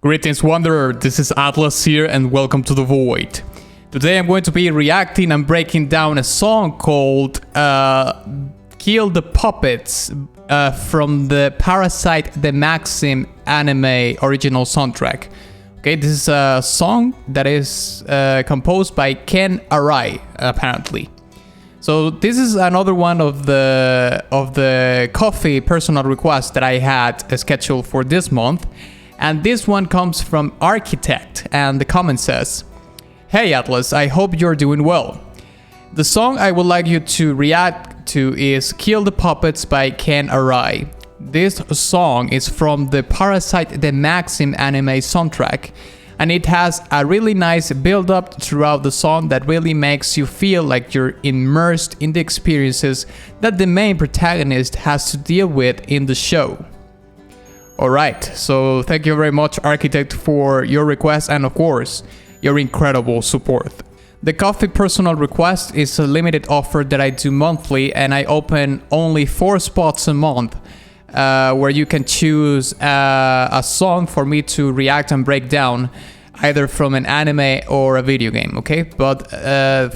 Greetings Wanderer, this is Atlas here and welcome to the Void. Today I'm going to be reacting and breaking down a song called Kill the Puppets from the Parasyte the Maxim anime original soundtrack. Okay, this is a song that is composed by Ken Arai, apparently. So this is another one of the coffee personal requests that I had scheduled for this month. And this one comes from Architect, and the comment says, "Hey Atlas, I hope you're doing well. The song I would like you to react to is Kill the Puppets by Ken Arai. This song is from the Parasyte the Maxim anime soundtrack, and it has a really nice build-up throughout the song that really makes you feel like you're immersed in the experiences that the main protagonist has to deal with in the show." Alright, so thank you very much Architect for your request and of course, your incredible support. The coffee personal request is a limited offer that I do monthly, and I open only 4 spots a month where you can choose a song for me to react and break down, either from an anime or a video game, okay? But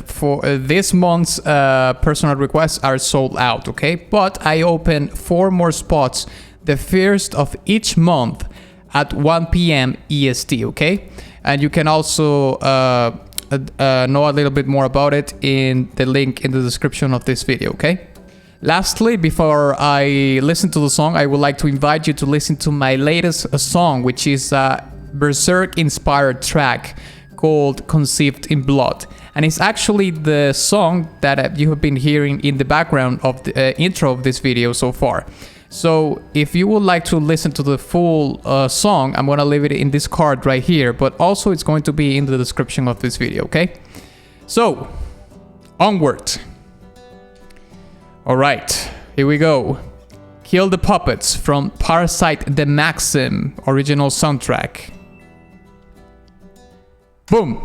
for this month's personal requests are sold out, okay? But I open 4 more spots the first of each month at 1 p.m. EST, okay? And you can also know a little bit more about it in the link in the description of this video, okay? Lastly, before I listen to the song, I would like to invite you to listen to my latest song, which is a BERSERK inspired track called Conceived in Blood. And it's actually the song that you have been hearing in the background of the intro of this video so far. So if you would like to listen to the full song, I'm gonna leave it in this card right here, but also it's going to be in the description of this video, okay? So, onward. Alright, here we go. Kill the Puppets from Parasyte the Maxim original soundtrack. Boom!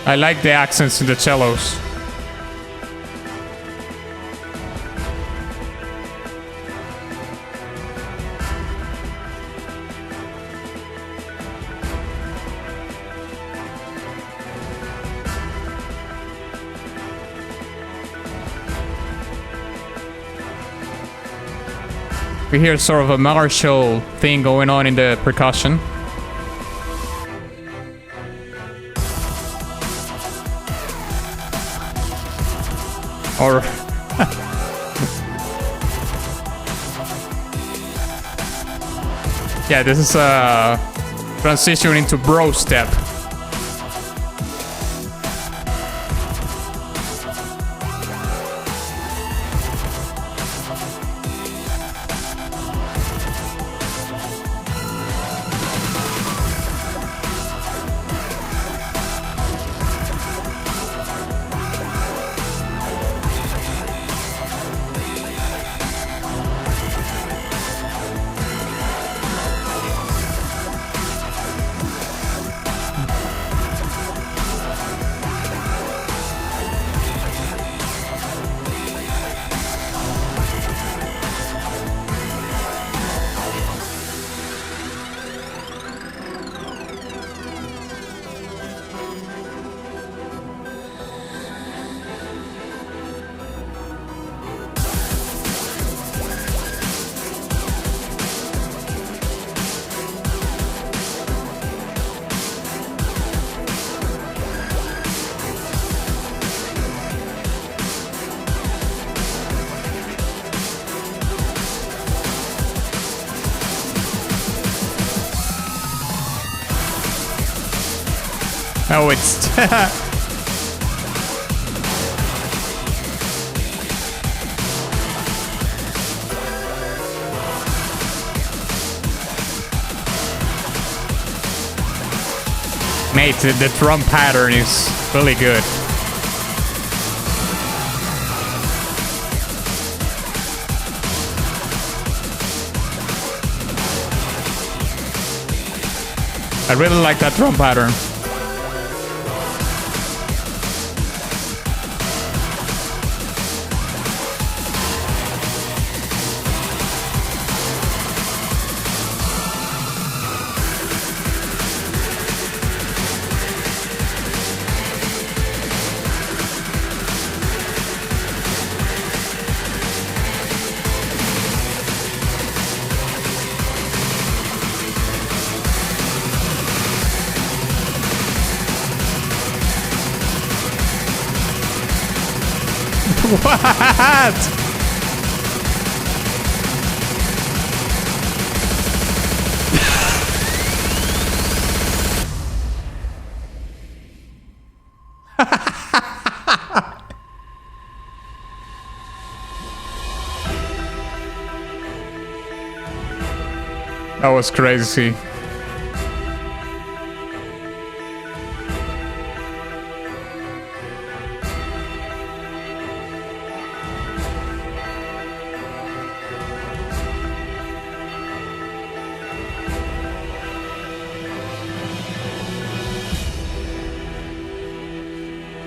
I like the accents in the cellos. We hear sort of a martial thing going on in the percussion. Or yeah, this is a transition into Brostep. Oh, it's... Mate, the drum pattern is really good. I really like that drum pattern. What? That was crazy.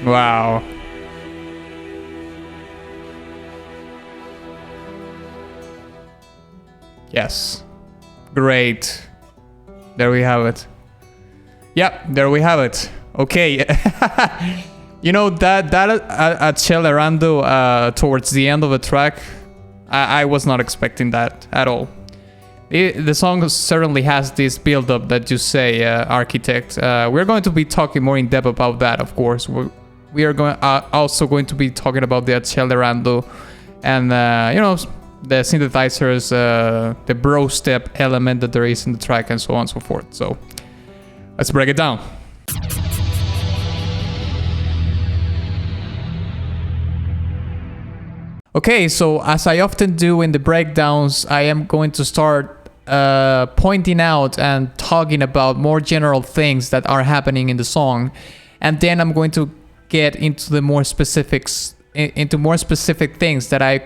Wow. Yes. Great. There we have it. Yep, there we have it. Okay. You know, that Accelerando towards the end of the track, I was not expecting that at all. The song certainly has this build-up that you say, Architect. We're going to be talking more in depth about that, of course. We are also going to be talking about the Accelerando and, you know, the synthesizers, the Brostep element that there is in the track, and so on and so forth. So let's break it down. Okay, so as I often do in the breakdowns, I am going to start pointing out and talking about more general things that are happening in the song, and then I'm going to get into the more specifics, into more specific things that I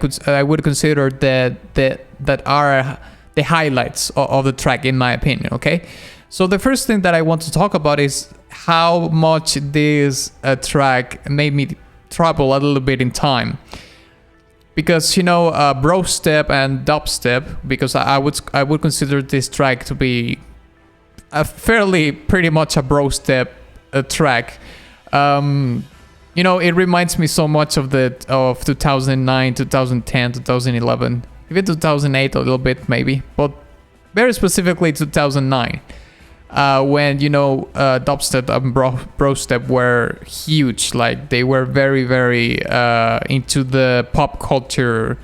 would consider that are the highlights of the track, in my opinion. Okay, so the first thing that I want to talk about is how much this track made me travel a little bit in time. Because, you know, Brostep and dubstep, because I would consider this track to be pretty much a Brostep track. You know, it reminds me so much of 2009, 2010, 2011, even 2008 a little bit maybe, but very specifically 2009. When, you know, dubstep and Brostep were huge. Like, they were very, very into the pop culture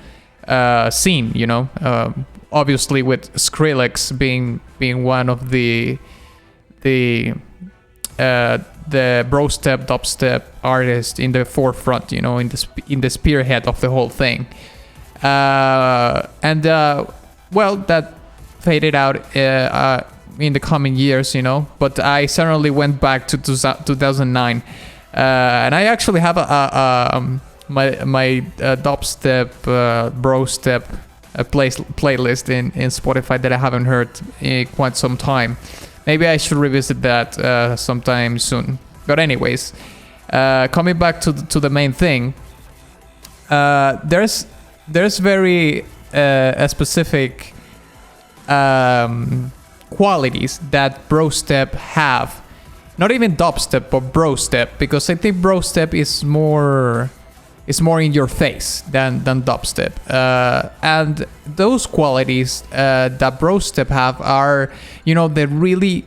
scene, you know. Obviously with Skrillex being one of the Brostep dubstep artist in the forefront, you know, in the spearhead of the whole thing. Well, that faded out in the coming years, you know, but I certainly went back to 2009, and I actually have my dubstep Brostep playlist in Spotify that I haven't heard in quite some time. Maybe I should revisit that sometime soon. But anyways, coming back to the main thing, there's very specific qualities that Brostep have. Not even dubstep, but Brostep, because I think Brostep is more in your face than dubstep. And those qualities that Brostep have are, you know, the really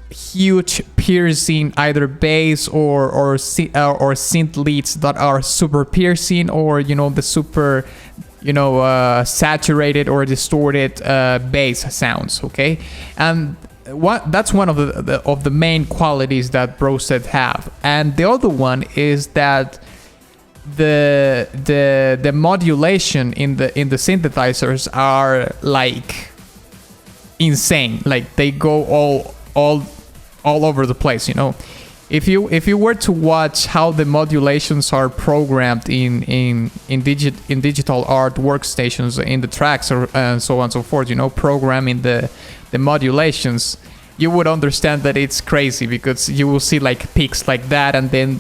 huge piercing either bass or synth leads that are super piercing, or, you know, the super, you know, saturated or distorted bass sounds. Okay, and that's one of the main qualities that Brostep have, and the other one is that the modulation in the synthesizers are like insane. Like they go all over the place, you know. If you were to watch how the modulations are programmed in digital art workstations in the tracks or so on and so forth, you know, programming the modulations, you would understand that it's crazy, because you will see like peaks like that, and then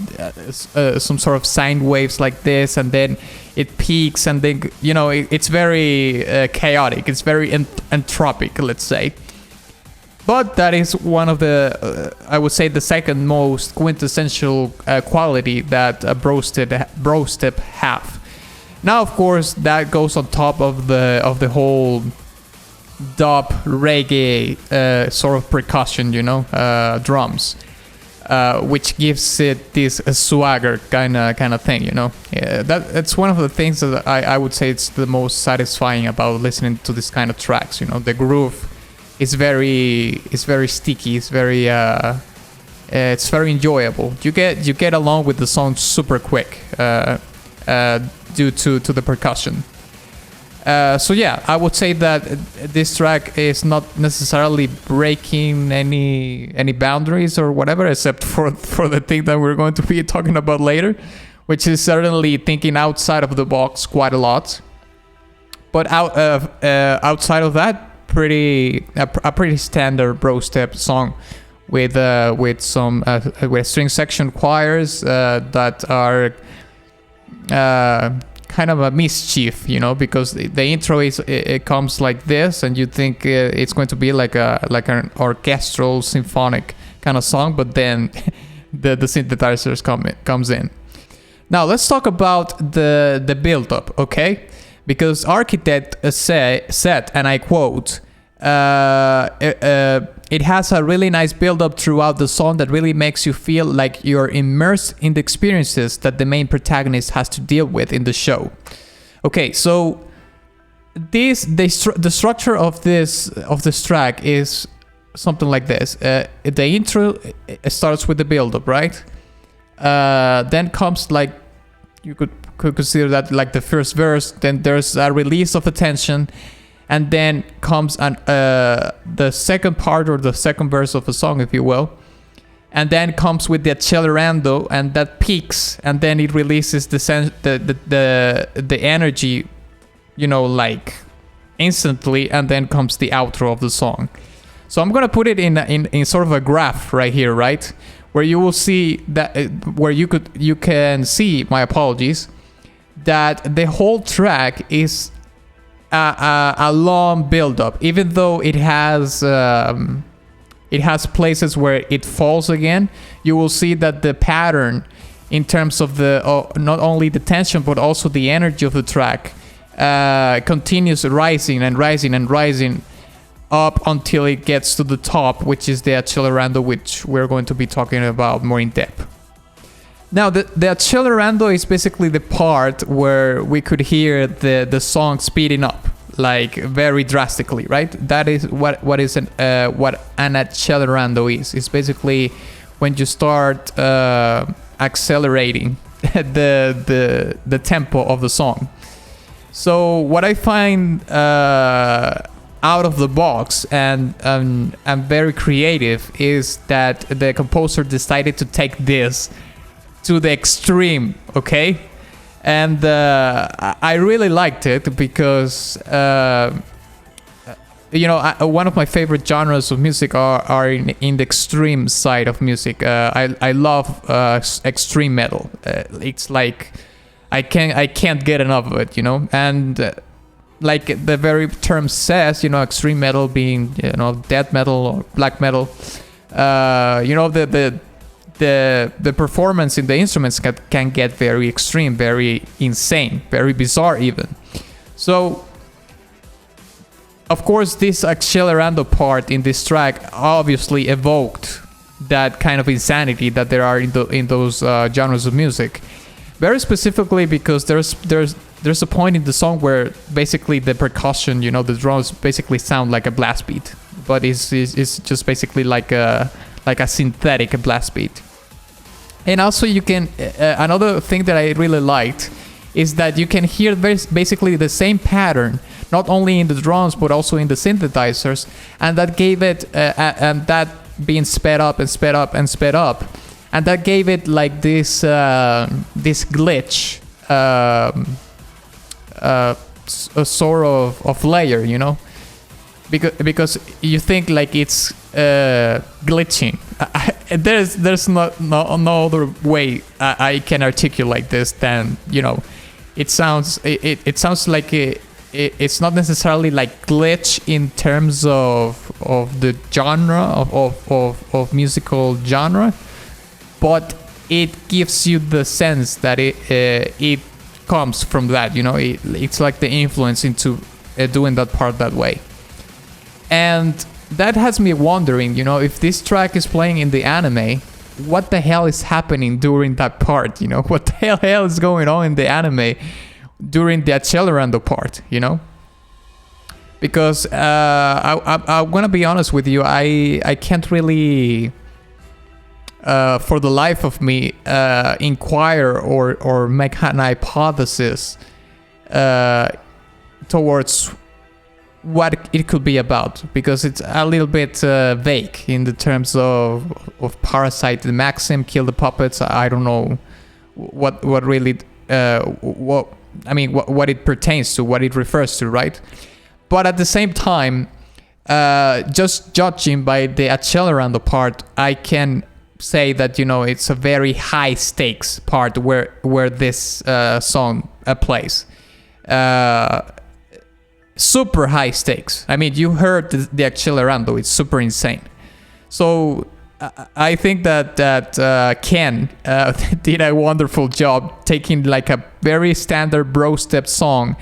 some sort of sine waves like this, and then it peaks, and then, you know, it's very chaotic. It's very entropic, let's say. But that is one of the, I would say, the second most quintessential quality that Brostep have. Now, of course, that goes on top of the whole dub reggae sort of percussion, you know, drums, which gives it this swagger kind of thing, you know. That's one of the things that I would say it's the most satisfying about listening to this kind of tracks. You know, the groove is very sticky. It's very enjoyable. You get along with the song super quick due to the percussion. So yeah, I would say that this track is not necessarily breaking any boundaries or whatever, except for the thing that we're going to be talking about later, which is certainly thinking outside of the box quite a lot. But outside of that, a pretty standard Brostep song with some with string section choirs that are kind of a mischief, you know, because the intro it comes like this, and you think it's going to be like an orchestral symphonic kind of song, but then the synthesizers comes in. Now let's talk about the build up, okay? Because Architect said, and I quote, it has a really nice build-up throughout the song that really makes you feel like you're immersed in the experiences that the main protagonist has to deal with in the show. Okay, so the structure of this track is something like this. The intro starts with the build-up, right? Then comes, like, you could consider that like the first verse. Then there's a release of attention, and then comes the second part, or the second verse of a song, if you will, and then comes with the accelerando, and that peaks, and then it releases the energy, you know, like instantly, and then comes the outro of the song. So I'm gonna put it in sort of a graph right here, right, where you will see that where you can see, my apologies, that the whole track is a long build-up, even though it has places where it falls again. You will see that the pattern, in terms of not only the tension but also the energy of the track, continues rising and rising and rising up until it gets to the top, which is the accelerando, which we're going to be talking about more in depth. Now, the accelerando is basically the part where we could hear the song speeding up, like very drastically, right? That is what an accelerando is. It's basically when you start accelerating the tempo of the song. So what I find out of the box and very creative is that the composer decided to take this to the extreme, okay? And I really liked it because, you know, one of my favorite genres of music are in the extreme side of music. I love extreme metal. It's like I can't get enough of it, you know? And like the very term says, you know, extreme metal being, you know, death metal or black metal, you know, the performance in the instruments can get very extreme, very insane, very bizarre even. So, of course, this accelerando part in this track obviously evoked that kind of insanity that there are in those genres of music. Very specifically because there's a point in the song where basically the percussion, you know, the drums basically sound like a blast beat. but it's just basically like a synthetic blast beat. And also you can another thing that I really liked is that you can hear basically the same pattern, not only in the drums but also in the synthesizers, and that gave it and that being sped up and sped up and sped up, and that gave it like this this glitch, a sort of layer, you know, because you think like it's glitching. There's no other way I can articulate this than, you know, it sounds like it's not necessarily like glitch in terms of the genre of musical genre, but it gives you the sense that it comes from that, you know, it's like the influence into doing that part that way. And that has me wondering, you know, if this track is playing in the anime, what the hell is happening during that part, you know? What the hell is going on in the anime during the Accelerando part, you know? Because I'm gonna be honest with you, I can't really, for the life of me, inquire or make an hypothesis towards what it could be about, because it's a little bit vague in the terms of Parasyte, the Maxim, kill the puppets. I don't know what really what it pertains to, what it refers to, right? But at the same time, just judging by the Accelerando part, I can say that, you know, it's a very high stakes part where this song plays. Super high stakes. I mean, you heard the Accelerando, it's super insane. So I think that Ken did a wonderful job taking like a very standard Brostep song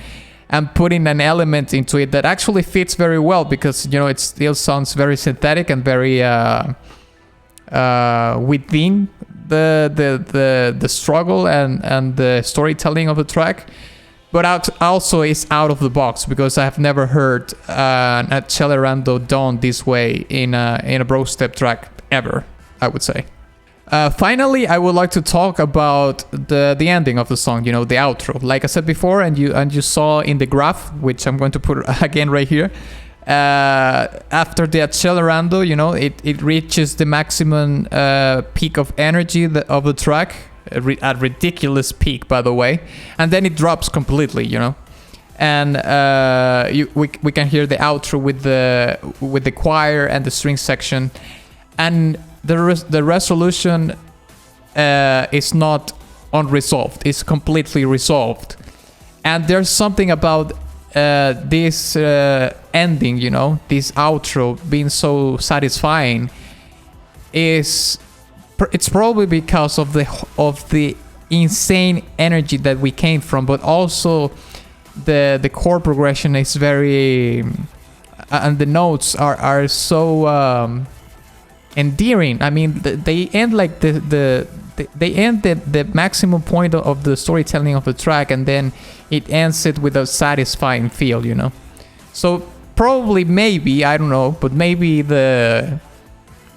and putting an element into it that actually fits very well, because, you know, it still sounds very synthetic and very within the struggle and the storytelling of the track. But also it's out of the box, because I have never heard an Accelerando done this way in a Brostep track ever, I would say. Finally, I would like to talk about the ending of the song, you know, the outro. Like I said before, and you saw in the graph, which I'm going to put again right here, after the Accelerando, you know, it reaches the maximum peak of energy of the track, a ridiculous peak, by the way, and then it drops completely, you know. And we can hear the outro with the choir and the string section, and the resolution is not unresolved, it's completely resolved. And there's something about this ending, you know, this outro being so satisfying. It's probably because of the insane energy that we came from, but also the chord progression is very and the notes are so endearing. I mean, they end like they end the maximum point of the storytelling of the track, and then it ends it with a satisfying feel, you know. So probably, maybe, I don't know, but maybe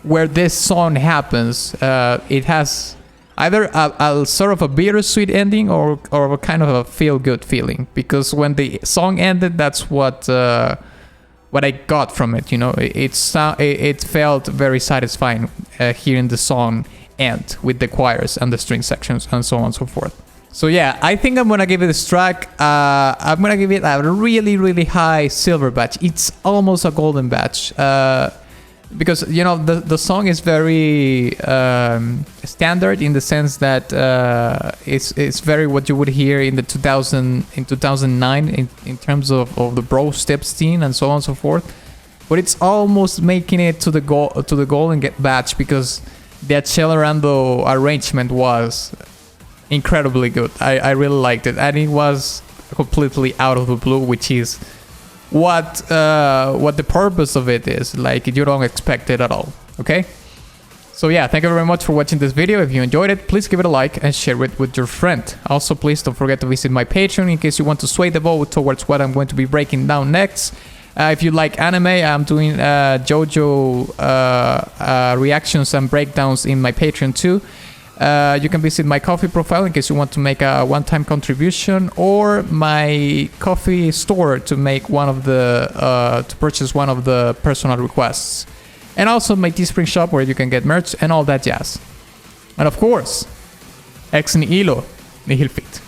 where this song happens, it has either a sort of a bittersweet ending or a kind of a feel-good feeling, because when the song ended, that's what I got from it, you know. It felt very satisfying hearing the song end with the choirs and the string sections and so on and so forth. So yeah, I think I'm gonna give it this track, I'm gonna give it a really, really high silver badge. It's almost a golden badge. Because, you know, the song is very standard in the sense that it's very what you would hear in 2009 in terms of the Brostep scene and so on and so forth. But it's almost making it to the golden badge, because the Accelerando arrangement was incredibly good. I really liked it, and it was completely out of the blue, which is what the purpose of it is. Like, you don't expect it at all. Okay, so yeah, thank you very much for watching this video. If you enjoyed it, please give it a like and share it with your friend. Also, please don't forget to visit my Patreon in case you want to sway the vote towards what I'm going to be breaking down next. If you like anime, I'm doing JoJo reactions and breakdowns in my Patreon too. You can visit my Ko-fi profile in case you want to make a one-time contribution, or my Ko-fi store to make one of the to purchase one of the personal requests, and also my Teespring shop where you can get merch and all that jazz. And of course, ex nihilo nihil fit.